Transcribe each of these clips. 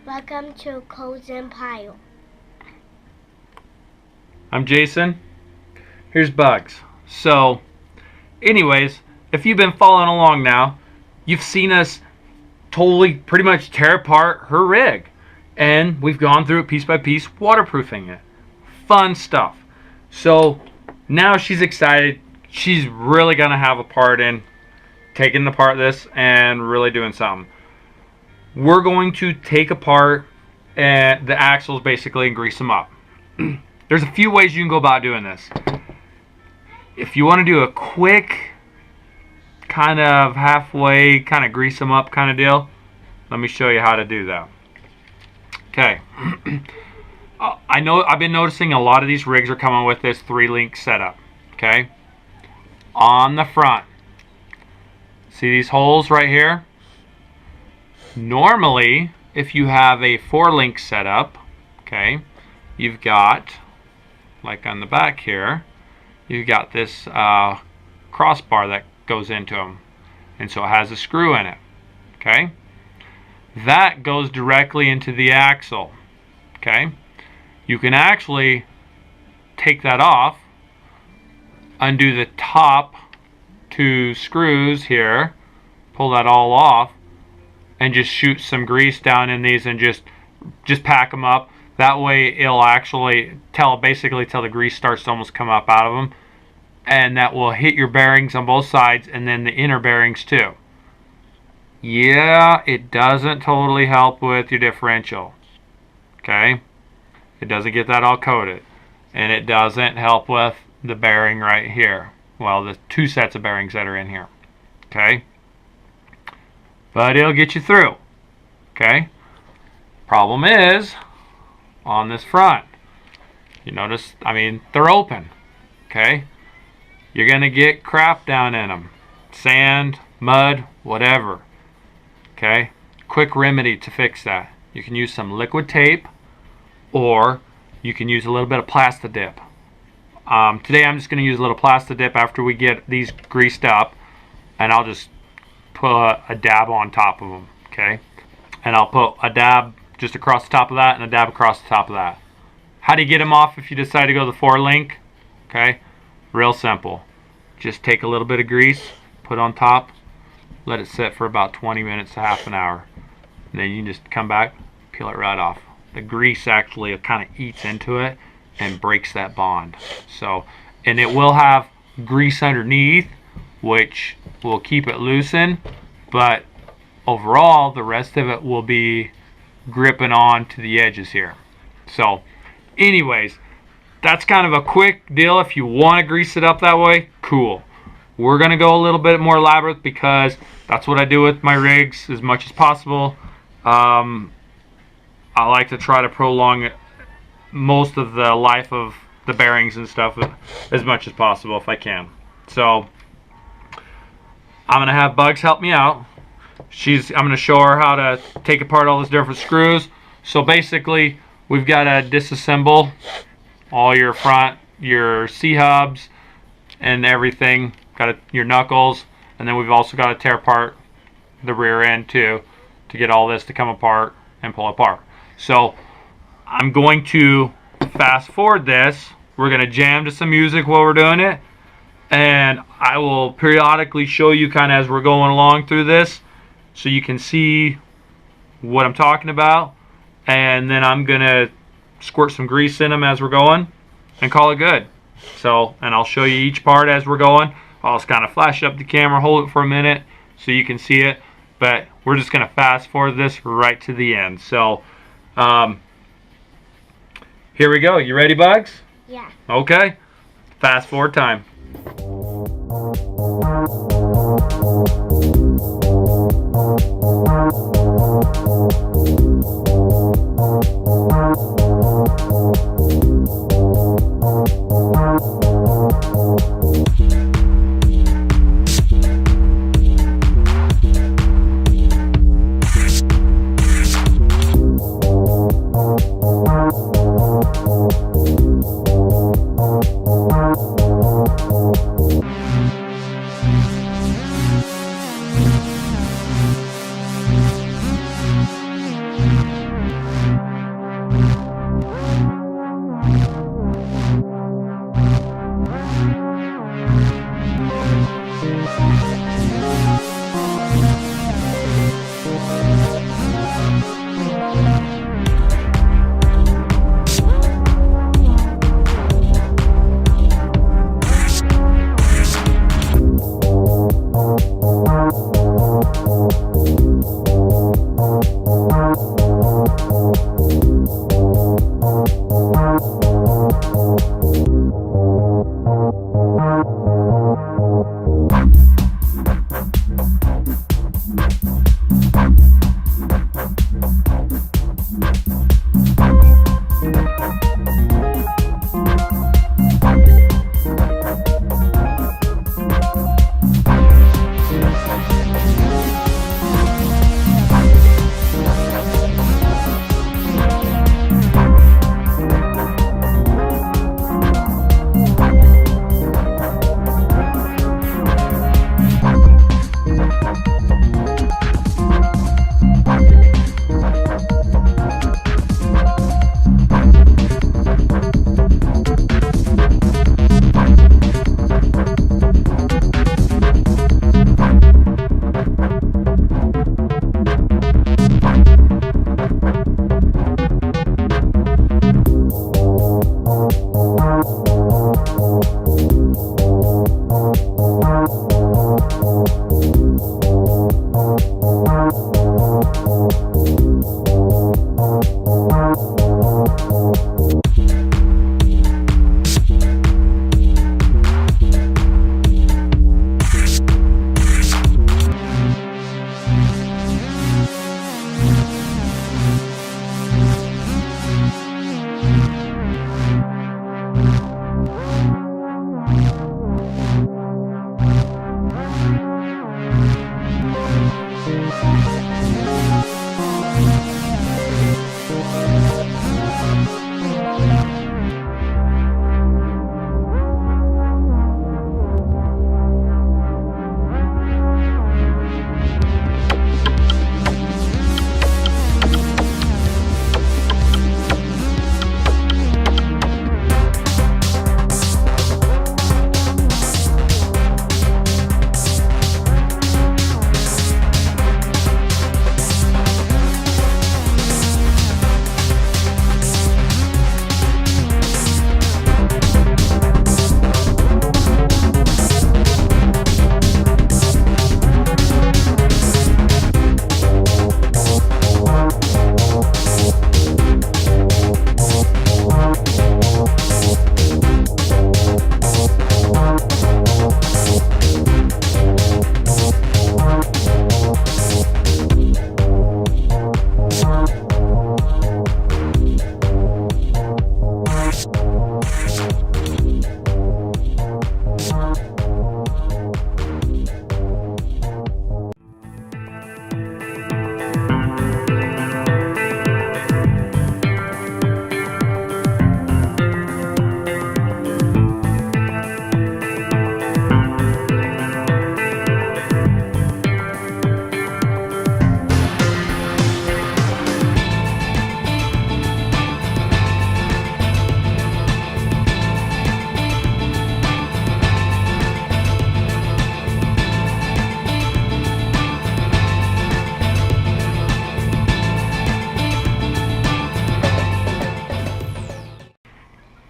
Welcome to CodesEmpire. I'm Jason. Here's Bugs. So, anyways, if you've been following along now, you've seen us totally pretty much tear apart her rig. And we've gone through it piece by piece, waterproofing it. Fun stuff. So, now she's excited. She's really going to have a part in taking apart this and really doing something. We're going to take apart the axles basically and grease them up. There's a few ways you can go about doing this. If you want to do a quick kind of halfway kind of grease them up kind of deal, let me show you how to do that. Okay. I know I've been noticing a lot of these rigs are coming with this 3-link setup. Okay. On the front, see these holes right here? Normally, if you have a 4-link setup, okay, you've got, like on the back here, you've got this crossbar that goes into them, and so it has a screw in it. Okay, that goes directly into the axle. Okay, you can actually take that off, undo the top 2 screws here, pull that all off, and just shoot some grease down in these and just pack them up. That way it'll actually basically till the grease starts to almost come up out of them, and that will hit your bearings on both sides and then the inner bearings too. Yeah, it doesn't totally help with your differential. Okay, it doesn't get that all coated, and it doesn't help with the bearing right here. Well, the 2 sets of bearings that are in here. Okay, but it'll get you through. Okay, problem is on this front, you notice, I mean, they're open. Okay, you're gonna get crap down in them, sand, mud, whatever. Okay, quick remedy to fix that: you can use some liquid tape, or you can use a little bit of Plasti Dip. Today I'm just going to use a little Plasti Dip after we get these greased up, and I'll just put a dab on top of them. Okay, and I'll put a dab just across the top of that and a dab across the top of that. How do you get them off if you decide to go the 4-link? Okay, real simple. Just take a little bit of grease, put on top, let it sit for about 20 minutes to half an hour, and then you can just come back, peel it right off. The grease actually kind of eats into it and breaks that bond. So, and it will have grease underneath, which will keep it loosened, but overall the rest of it will be gripping on to the edges here. So anyways, that's kind of a quick deal. If you want to grease it up that way, cool. We're gonna go a little bit more elaborate because that's what I do with my rigs as much as possible. I like to try to prolong most of the life of the bearings and stuff as much as possible if I can. So I'm gonna have Bugs help me out. I'm gonna show her how to take apart all those different screws. So basically, we've got to disassemble all your front, your C-hubs and everything. Got your knuckles, and then we've also got to tear apart the rear end too, to get all this to come apart and pull apart. So I'm going to fast forward this. We're going to jam to some music while we're doing it, and I will periodically show you kind of as we're going along through this so you can see what I'm talking about, and then I'm going to squirt some grease in them as we're going and call it good. So, and I'll show you each part as we're going. I'll just kind of flash up the camera, hold it for a minute so you can see it, but we're just going to fast forward this right to the end. So here we go. You ready, Bugs? Yeah. Okay. Fast forward time.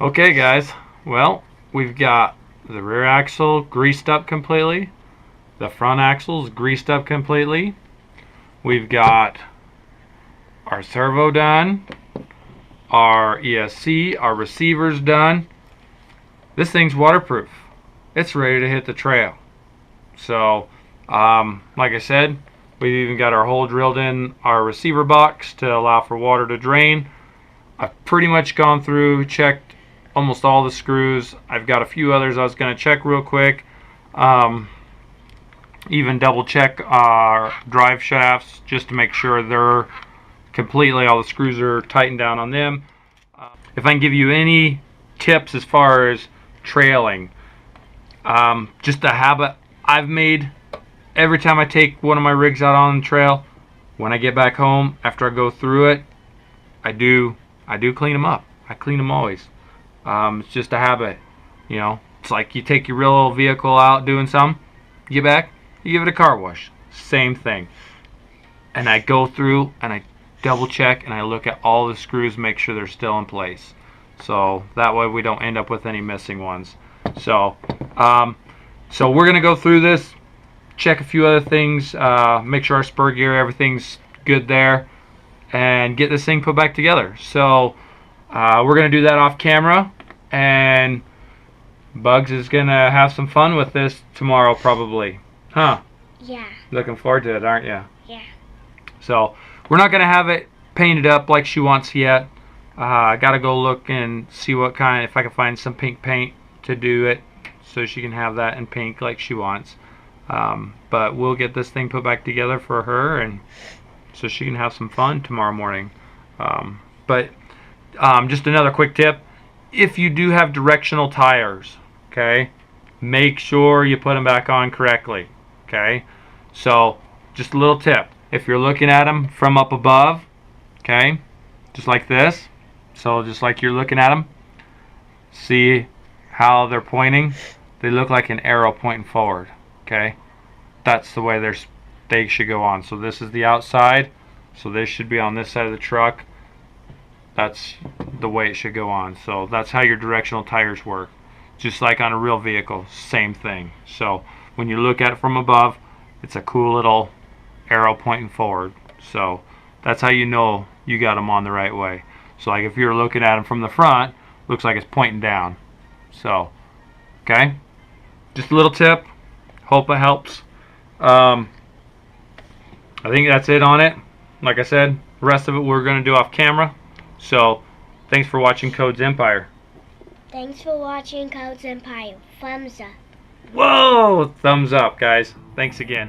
Okay guys, well, we've got the rear axle greased up completely. The front axle's greased up completely. We've got our servo done, our ESC, our receivers done. This thing's waterproof. It's ready to hit the trail. So, like I said, we've even got our hole drilled in our receiver box to allow for water to drain. I've pretty much gone through, checked almost all the screws. I've got a few others I was going to check real quick. Even double check our drive shafts just to make sure they're completely, all the screws are tightened down on them. If I can give you any tips as far as trailing, just a habit I've made every time I take one of my rigs out on the trail, when I get back home after I go through it, I do clean them up. I clean them always. It's just a habit, you know. It's like you take your real vehicle out doing something, you get back, you give it a car wash. Same thing. And I go through and I double check and I look at all the screws, make sure they're still in place. So that way we don't end up with any missing ones. So we're gonna go through this, check a few other things, make sure our spur gear, everything's good there, and get this thing put back together. So we're gonna do that off camera, and Bugs is gonna have some fun with this tomorrow probably. Huh? Yeah. Looking forward to it, aren't you? Yeah. So we're not gonna have it painted up like she wants yet. I gotta go look and see what kind, if I can find some pink paint to do it, so she can have that in pink like she wants. But we'll get this thing put back together for her, and so she can have some fun tomorrow morning. Just another quick tip: if you do have directional tires, okay, make sure you put them back on correctly. Okay, so just a little tip: if you're looking at them from up above, okay, just like this, so just like you're looking at them, see how they're pointing? They look like an arrow pointing forward. Okay, that's the way they should go on. So this is the outside, so this should be on this side of the truck. That's the way it should go on. So that's how your directional tires work, just like on a real vehicle, same thing. So when you look at it from above, it's a cool little arrow pointing forward. So that's how you know you got them on the right way. So like if you're looking at them from the front, looks like it's pointing down. So okay, just a little tip, hope it helps. I think that's it on it. Like I said, the rest of it we're going to do off camera. So thanks for watching Codes Empire. Thanks for watching CodesEmpire. Thumbs up. Whoa, thumbs up guys. Thanks again.